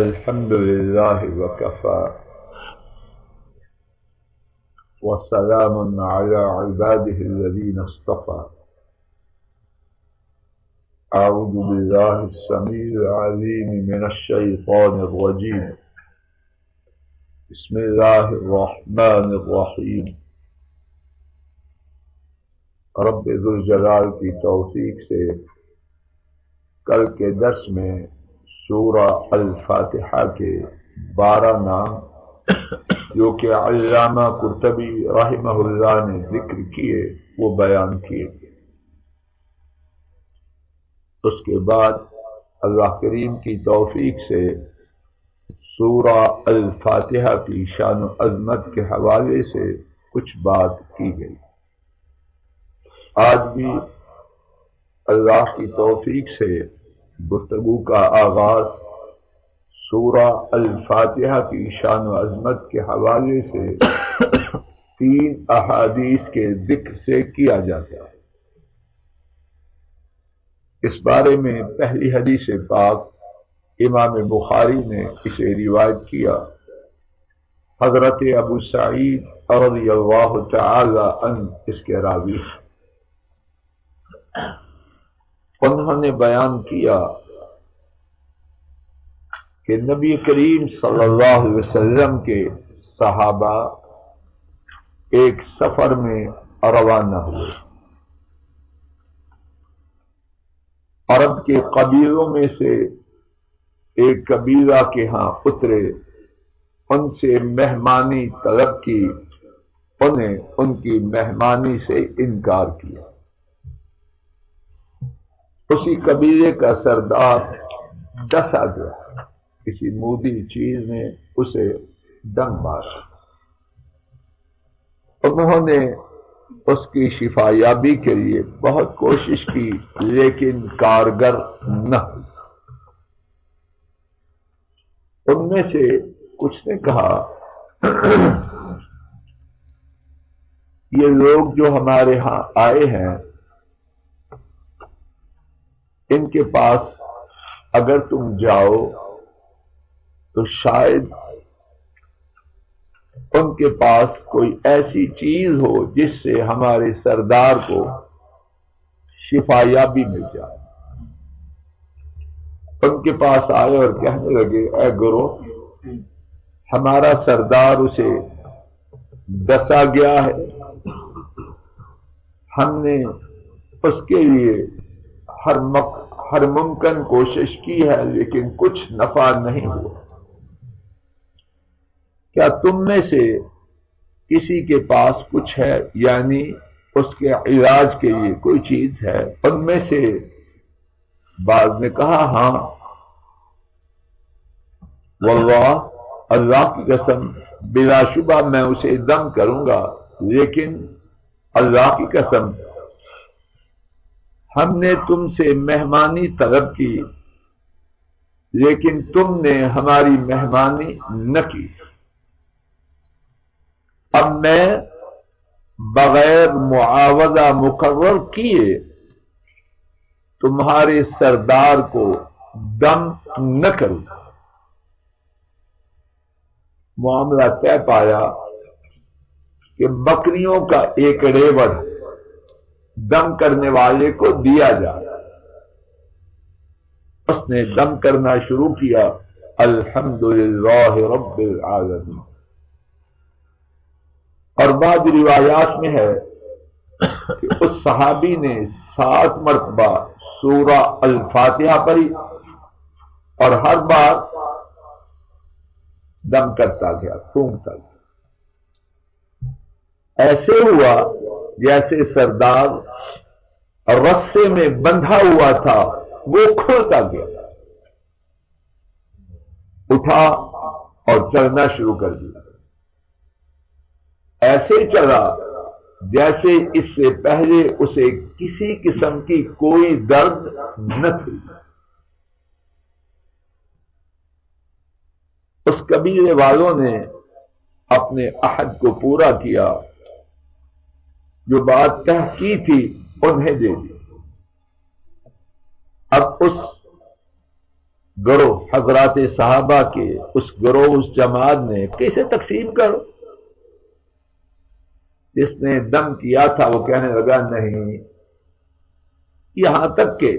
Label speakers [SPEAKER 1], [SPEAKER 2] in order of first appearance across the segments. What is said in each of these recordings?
[SPEAKER 1] الحمد لله وكفى وسلام على عباده الذين اصطفى أعوذ بالله السميع العليم من الشيطان الرجيم بسم الله الرحمن الرحيم رب ذو الجلال کی توفیق سے کل کے درس میں سورہ الفاتحہ کے 12 نام جو کہ علامہ قرطبی رحمہ اللہ نے ذکر کیے وہ بیان کیے گئے۔ اس کے بعد اللہ کریم کی توفیق سے سورہ الفاتحہ کی شان و عظمت کے حوالے سے کچھ بات کی گئی۔ آج بھی اللہ کی توفیق سے گفتگو کا آغاز سورہ الفاتحہ کی شان و عظمت کے حوالے سے 3 احادیث کے ذکر سے کیا جاتا ہے۔ اس بارے میں پہلی حدیث پاک امام بخاری نے اسے روایت کیا۔ حضرت ابو سعید رضی اللہ تعالی عنہ اس کے راوی، انہوں نے بیان کیا کہ نبی کریم صلی اللہ علیہ وسلم کے صحابہ ایک سفر میں روانہ ہوئے۔ عرب کے قبیلوں میں سے ایک قبیلہ کے ہاں اترے، ان سے مہمانی طلب کی، انہیں ان کی مہمانی سے انکار کیا۔ اسی قبیلے کا سردار ڈسا گیا، کسی مودی چیز نے اسے ڈنگ مارا۔ انہوں نے اس کی شفا یابی کے لیے بہت کوشش کی لیکن کارگر نہ ہوئی۔ ان میں سے کچھ نے کہا یہ لوگ جو ہمارے ہاں آئے ہیں ان کے پاس اگر تم جاؤ تو شاید ان کے پاس کوئی ایسی چیز ہو جس سے ہمارے سردار کو شفا یابی مل جائے۔ ان کے پاس آئے اور کہنے لگے اے گرو، ہمارا سردار اسے ڈسا گیا ہے، ہم نے اس کے لیے ہر ممکن کوشش کی ہے لیکن کچھ نفع نہیں ہوا۔ کیا تم میں سے کسی کے پاس کچھ ہے، یعنی اس کے علاج کے لیے کوئی چیز ہے؟ ان میں سے بعض نے کہا ہاں، واللہ، اللہ کی قسم، بلا شبہ میں اسے دم کروں گا، لیکن اللہ کی قسم ہم نے تم سے مہمانی طلب کی لیکن تم نے ہماری مہمانی نہ کی۔ اب میں بغیر معاوضہ مقرر کیے تمہارے سردار کو دم نہ کروں۔ معاملہ طے پایا کہ بکریوں کا ایک ریوڑ دم کرنے والے کو دیا جائے۔ اس نے دم کرنا شروع کیا، الحمدللہ رب العالمین۔ اور بعض روایات میں ہے کہ اس صحابی نے 7 مرتبہ سورہ الفاتحہ پڑھی اور ہر بار دم کرتا گیا، پھونکتا گیا۔ ایسے ہوا جیسے سردار رسے میں بندھا ہوا تھا وہ کھلتا گیا، اٹھا اور چلنا شروع کر دیا۔ ایسے چلا جیسے اس سے پہلے اسے کسی قسم کی کوئی درد نہ تھی۔ اس قبیلے والوں نے اپنے عہد کو پورا کیا، جو بات طے کی تھی انہیں دے دی۔ اب اس گروہ حضرات صحابہ کے اس گروہ اس جماعت نے کیسے تقسیم کرو؟ جس نے دم کیا تھا وہ کہنے لگا نہیں، یہاں تک کہ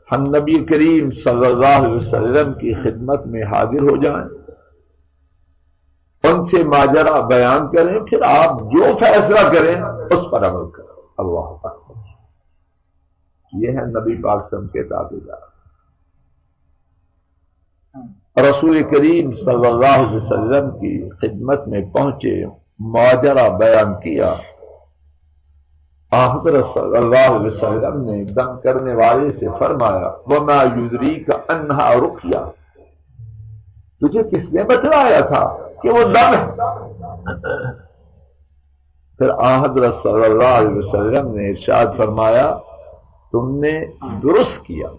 [SPEAKER 1] ہم نبی کریم صلی اللہ علیہ وسلم کی خدمت میں حاضر ہو جائیں، ان سے ماجرا بیان کریں، پھر آپ جو فیصلہ کریں اس پر عمل کریں۔ اللہ اکبر، یہ ہے نبی پاک صلی اللہ علیہ وسلم کے تابعدار۔ رسول کریم صلی اللہ علیہ وسلم کی خدمت میں پہنچے، ماجرا بیان کیا، حضرت صلی اللہ علیہ وسلم نے دم کرنے والے سے فرمایا وَمَا يُدْرِيكَ أَنَّهَا رُقْيَةٌ، تجھے کس نے بتلایا تھا کہ وہ دم ہے؟ پھر حضرت صلی اللہ علیہ وسلم نے ارشاد فرمایا تم نے درست کیا،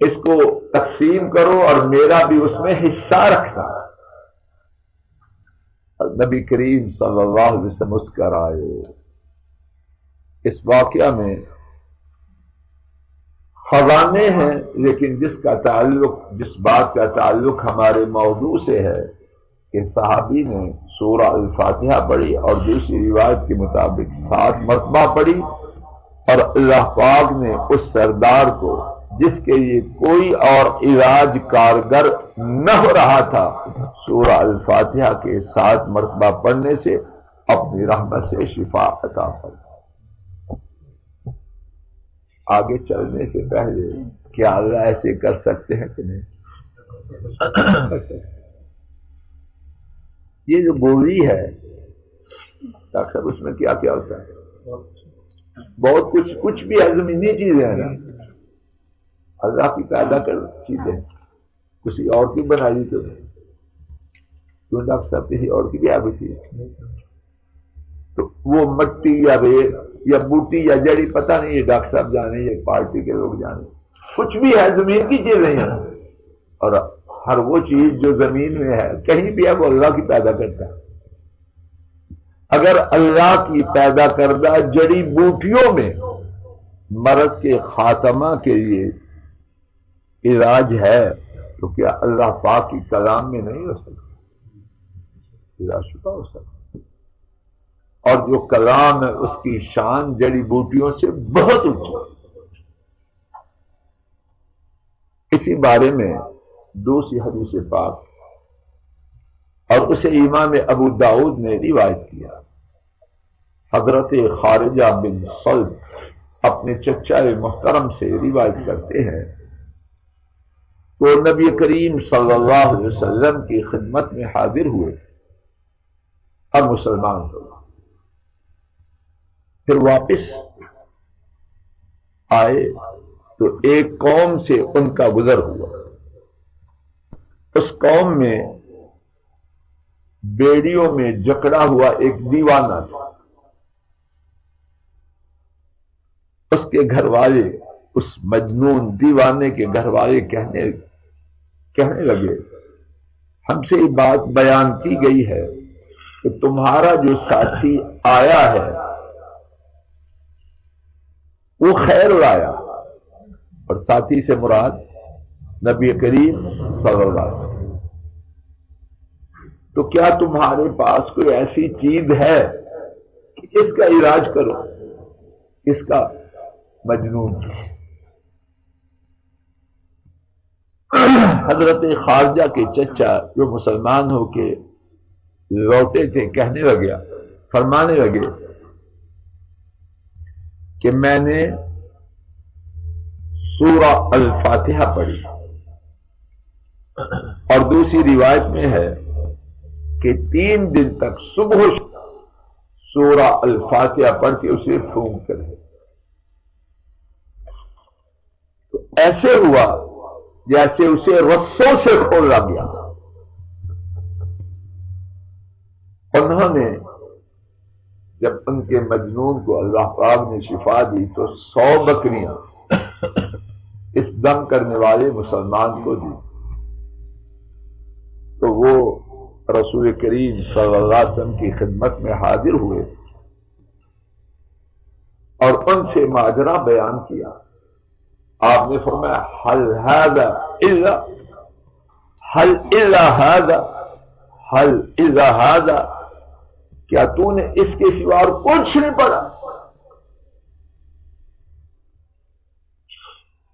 [SPEAKER 1] اس کو تقسیم کرو اور میرا بھی اس میں حصہ رکھنا۔ اور نبی کریم صلی اللہ علیہ وسلم مسکر آئے۔ اس واقعہ میں خزانے ہیں، لیکن جس بات کا تعلق ہمارے موضوع سے ہے کہ صحابی نے سورہ الفاتحہ پڑھی اور دوسری روایت کے مطابق 7 مرتبہ پڑھی، اور اللہ پاک نے اس سردار کو جس کے لیے کوئی اور علاج کارگر نہ ہو رہا تھا، سورہ الفاتحہ کے 7 مرتبہ پڑھنے سے اپنی رحمت سے شفا عطا فرمائی۔ آگے چلنے سے پہلے کیا اللہ ایسے کر سکتے ہیں کہ نہیں؟ یہ جو گولی ہے ڈاکٹر صاحب، اس میں کیا کیا ہوتا ہے؟ بہت کچھ بھی زمینی چیزیں ہیں نا، اللہ کی پیدا کر چیزیں، کسی اور کی بنائی تو کیوں ڈاکٹر صاحب کسی اور کی بھی آ گئی تھی، تو وہ مٹی یا ریت یا بوٹی یا جڑی پتہ نہیں، یہ ڈاکٹر صاحب جانے، یہ پارٹی کے لوگ جانے، کچھ بھی ہے زمین کی چیزیں ہیں، اور ہر وہ چیز جو زمین میں ہے کہیں بھی ہے وہ اللہ کی پیدا کرتا ہے۔ اگر اللہ کی پیدا کردہ جڑی بوٹیوں میں مرض کے خاتمہ کے لیے علاج ہے تو کیا اللہ پاک کی کلام میں نہیں ہو سکتا؟ علاج شدہ ہو سکتا، اور جو کلام ہے اس کی شان جڑی بوٹیوں سے بہت اونچی۔ اسی بارے میں دوسری حدیث پاک، اور اسے امام ابو داؤد نے روایت کیا، حضرت خارجہ بن صلب اپنے چچا محترم سے روایت کرتے ہیں تو نبی کریم صلی اللہ علیہ وسلم کی خدمت میں حاضر ہوئے اور مسلمان ہوئے، پھر واپس آئے تو ایک قوم سے ان کا گزر ہوا، اس قوم میں بیڑیوں میں جکڑا ہوا ایک دیوانہ تھا، اس کے گھر والے، اس مجنون دیوانے کے گھر والے کہنے لگے ہم سے یہ بات بیان کی گئی ہے کہ تمہارا جو ساتھی آیا ہے وہ خیر لایا، اور ساتھی سے مراد نبی کریم صلی اللہ علیہ وسلم، تو کیا تمہارے پاس کوئی ایسی چیز ہے کہ اس کا علاج کرو، اس کا مجنون؟ حضرت خارجہ کے چچا جو مسلمان ہو کے لوٹے تھے فرمانے لگے کہ میں نے سورہ الفاتحہ پڑھی، اور دوسری روایت میں ہے کہ 3 دن تک صبح سورہ الفاتحہ پڑھ کے اسے پھونک کرے، تو ایسے ہوا جیسے اسے رسوں سے کھولا گیا۔ انہوں نے جب ان کے مجنون کو اللہ پاک نے شفا دی تو 100 بکریاں اس دم کرنے والے مسلمان کو دی، تو وہ رسول کریم صلی اللہ علیہ وسلم کی خدمت میں حاضر ہوئے اور ان سے ماجرا بیان کیا آپ نے فرمایا حل الا هذا، کیا تو نے اس کے سوا اور کچھ نہیں پڑھا؟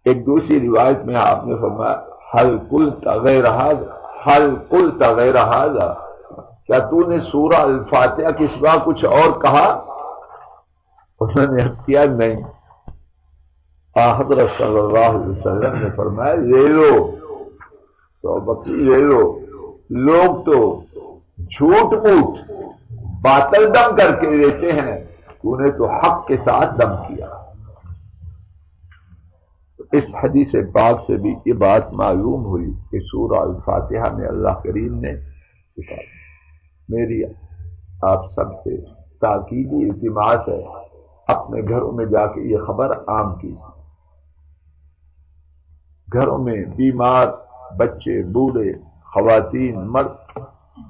[SPEAKER 1] ایک دوسری روایت میں آپ نے فرمایا حل قلت غیر هذا، کیا تو نے سورہ الفاتحہ کے سوا کچھ اور کہا؟ انہوں نے کیا نہیں۔ حضرت صلی اللہ علیہ وسلم نے فرمایا لے لو تو بکری لے لو، لوگ تو جھوٹ موٹ باطل دم کر کے لیتے ہیں، تو نے تو حق کے ساتھ دم کیا۔ اس حدیث پاک سے بھی یہ بات معلوم ہوئی کہ سورہ الفاتحہ میں اللہ کریم نے میری آپ سب سے تاکیدی التماس ہے اپنے گھروں میں جا کے یہ خبر عام کی۔ گھروں میں بیمار بچے، بوڑھے، خواتین، مرد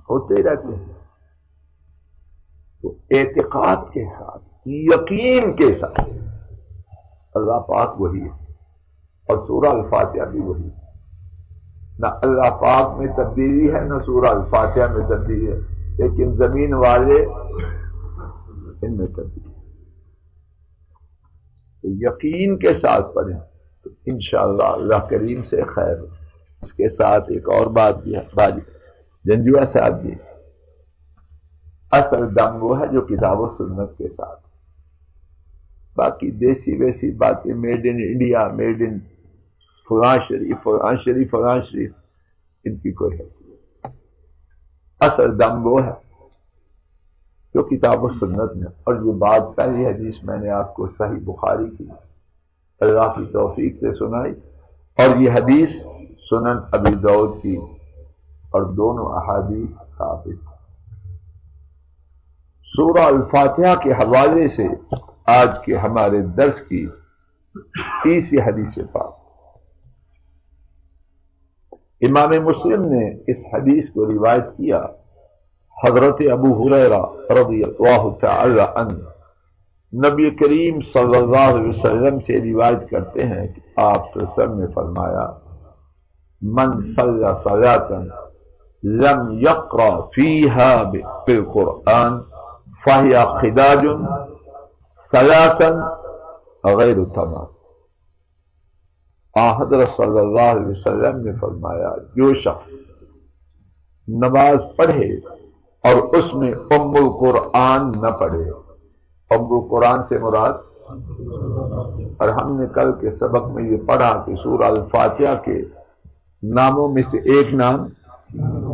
[SPEAKER 1] ہوتے رہتے ہیں، تو اعتقاد کے ساتھ، یقین کے ساتھ اللہ پاک وہی ہے اور سورہ الفاتحہ بھی وہی ہے۔ نہ اللہ پاک میں تبدیلی ہے نہ سورہ الفاتحہ میں تبدیلی ہے، لیکن زمین والے ان میں تبدیلی ہے۔ تو یقین کے ساتھ پڑھیں تو انشاءاللہ اللہ کریم سے خیر ہو۔ اس کے ساتھ ایک اور بات بھی ہے، جنجوہ صاحب جی، اصل دم وہ ہے جو کتاب و سنت کے ساتھ، باقی دیسی ویسی باتیں made in India, made in فلاں شریف فلاں شریف فلاں شریف، ان کی کوئی حیثیت نہیں۔ اصل دم وہ ہے جو کتاب و سنت میں، اور یہ بات پہلی حدیث میں نے آپ کو صحیح بخاری کی اللہ کی توفیق سے سنائی، اور یہ حدیث سنن ابی داؤد کی، اور دونوں احادیث ثابت۔ سورہ الفاتحہ کے حوالے سے آج کے ہمارے درس کی تیسری حدیث پاک، امام مسلم نے اس حدیث کو روایت کیا، حضرت ابو ہریرہ رضی اللہ تعالی عنہ نبی کریم صلی اللہ علیہ وسلم سے روایت کرتے ہیں کہ آپ صلی اللہ علیہ وسلم نے فرمایا من صلی صلاۃ لم یقرأ فیہا بالقرآن فہی خداج ثلاثا غیر تمام۔ حضرت صلی اللہ علیہ وسلم نے فرمایا جو شخص نماز پڑھے اور اس میں ام القرآن نہ پڑھے، ام القرآن سے مراد، اور ہم نے کل کے سبق میں یہ پڑھا کہ سورہ الفاتحہ کے ناموں میں سے ایک نام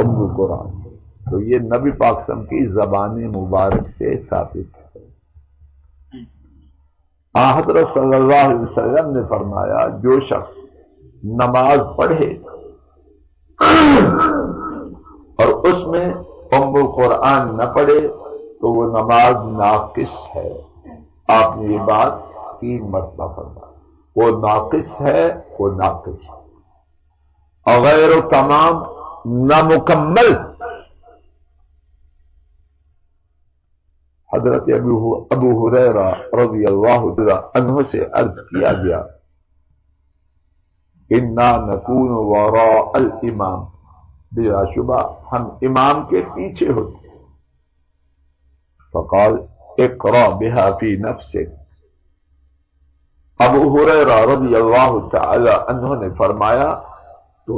[SPEAKER 1] ام القرآن، تو یہ نبی پاک صلی اللہ علیہ وسلم کی زبان مبارک سے ثابت ہے۔ حضرت صلی اللہ علیہ وسلم نے فرمایا جو شخص نماز پڑھے اور اس میں ام القرآن نہ پڑھے تو وہ نماز ناقص ہے۔ آپ نے یہ بات 3 مرتبہ فرمایا، وہ ناقص ہے، وہ ناقص ہے، اور غیر و تمام نامکمل۔ حضرت ابو ہریرہ رضی اللہ عنہ سے عرض کیا گیا انا نکون وراء الامام، بلا شبہ ہم امام کے پیچھے ہوتے ہیں۔ فقال اقرأ بها فی نفسک، ابو ہریرہ رضی اللہ تعالی عنہ نے فرمایا تو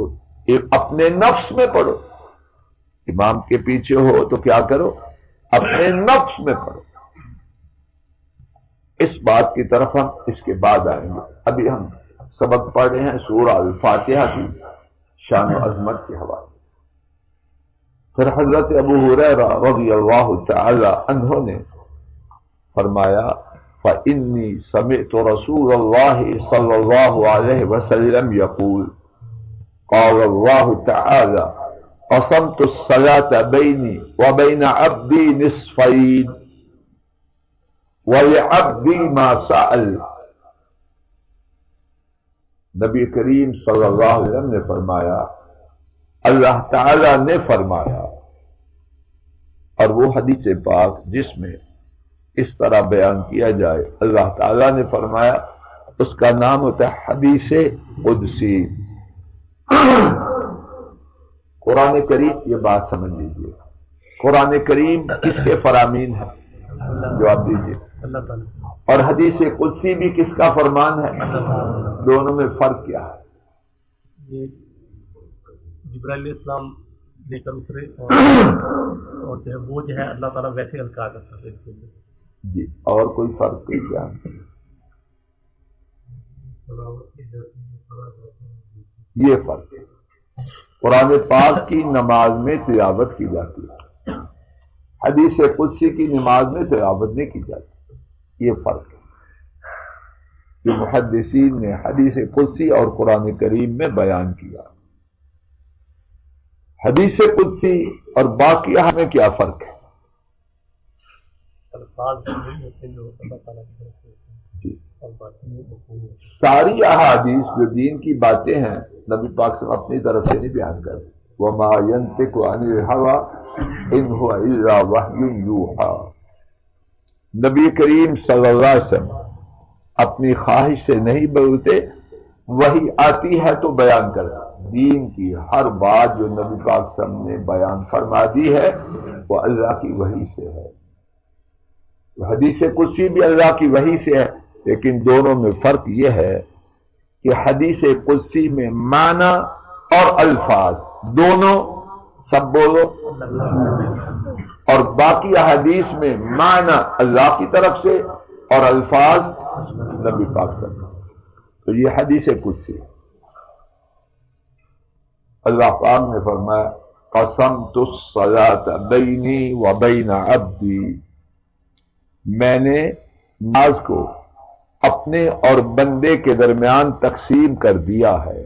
[SPEAKER 1] اپنے نفس میں پڑھو، امام کے پیچھے ہو تو کیا کرو، اپنے نفس میں پڑھو۔ اس بات کی طرف ہم اس کے بعد آئیں گے، ابھی ہم سبق پڑھ رہے ہیں سورہ الفاتحہ کی شان و عظمت کے حوالے۔ پھر حضرت ابو ہریرہ رضی اللہ تعالی عنہ نے فرمایا فإنی سمعت رسول اللہ صلی اللہ علیہ وسلم یقول قال اللہ تعالی قسمت الصلاة بینی وبین عبدی نصفین ولعبدی ما سأل۔ نبی کریم صلی اللہ علیہ وسلم نے فرمایا، اللہ تعالی نے فرمایا، اور وہ حدیث پاک جس میں اس طرح بیان کیا جائے، اللہ تعالی نے فرمایا اس کا نام ہوتا ہے حدیث قدسی۔ قرآن کریم، یہ بات سمجھ لیجیے، قرآن کریم کس کے فرامین ہے؟ جواب دیجیے۔
[SPEAKER 2] اللہ تعالیٰ۔
[SPEAKER 1] اور حدیث قدسی بھی کس کا فرمان ہے؟ دونوں میں فرق کیا ہے؟
[SPEAKER 2] یہ جبرائیل علیہ السلام لے کر اترے اور جو ہے وہ جو ہے اللہ تعالیٰ ویسے القاء کرتا ہے
[SPEAKER 1] جی، اور کوئی فرق نہیں کیا؟ یہ فرق ہے۔ قرآن پاک کی نماز میں تلاوت کی جاتی ہے، حدیث قدسی کی نماز میں تلاوت نہیں کی جاتی، یہ فرق ہے جو محدثین نے حدیث قدسی اور قرآن کریم میں بیان کیا۔ حدیث قدسی اور باقی میں کیا فرق ہے؟
[SPEAKER 2] الفاظ نہیں ہوتے جو اللہ تعالیٰ کی طرف سے ہوتے ہیں اور باقی مفہوم ہوتے ہیں۔
[SPEAKER 1] ساری احادیث جو دین کی باتیں ہیں نبی پاک صلی اللہ علیہ وسلم اپنی طرف سے نہیں بیان کرتے۔ وَمَا يَنطِقُ عَنِ الْهَوَىٰ إِنْ هُوَ إِلَّا وَحْيٌ يُوحَىٰ۔ نبی کریم صلی اللہ علیہ وسلم اپنی خواہش سے نہیں بولتے، وحی آتی ہے تو بیان کرتا۔ دین کی ہر بات جو نبی پاک صلی اللہ علیہ وسلم نے بیان فرما دی ہے وہ اللہ کی وحی سے ہے۔ حدیث قدسی بھی اللہ کی وحی سے ہے، لیکن دونوں میں فرق یہ ہے کہ حدیث قدسی میں معنی اور الفاظ دونوں سب بولو، اور باقی احادیث میں معنی اللہ کی طرف سے اور الفاظ نبی پاک صلی اللہ علیہ وسلم۔ تو یہ حدیث قدسی ہے۔ اللہ پاک نے فرمایا قسمت الصلاۃ بینی و بین عبدی، میں نے نماز کو اپنے اور بندے کے درمیان تقسیم کر دیا ہے۔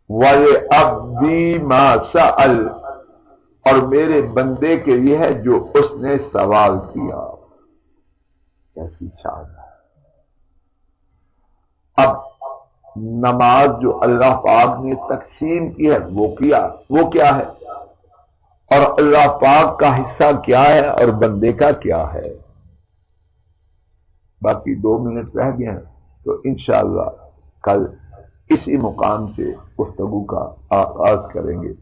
[SPEAKER 1] وَلِعَبْدِي مَا سَأَلَ، اور میرے بندے کے لیے ہے جو اس نے سوال کیا۔ کیسی شان ہے۔ اب نماز جو اللہ پاک نے تقسیم کی ہے وہ کیا ہے، اور اللہ پاک کا حصہ کیا ہے اور بندے کا کیا ہے۔ باقی 2 منٹ رہ گئے ہیں، تو انشاءاللہ کل اسی مقام سے گفتگو کا آغاز کریں گے۔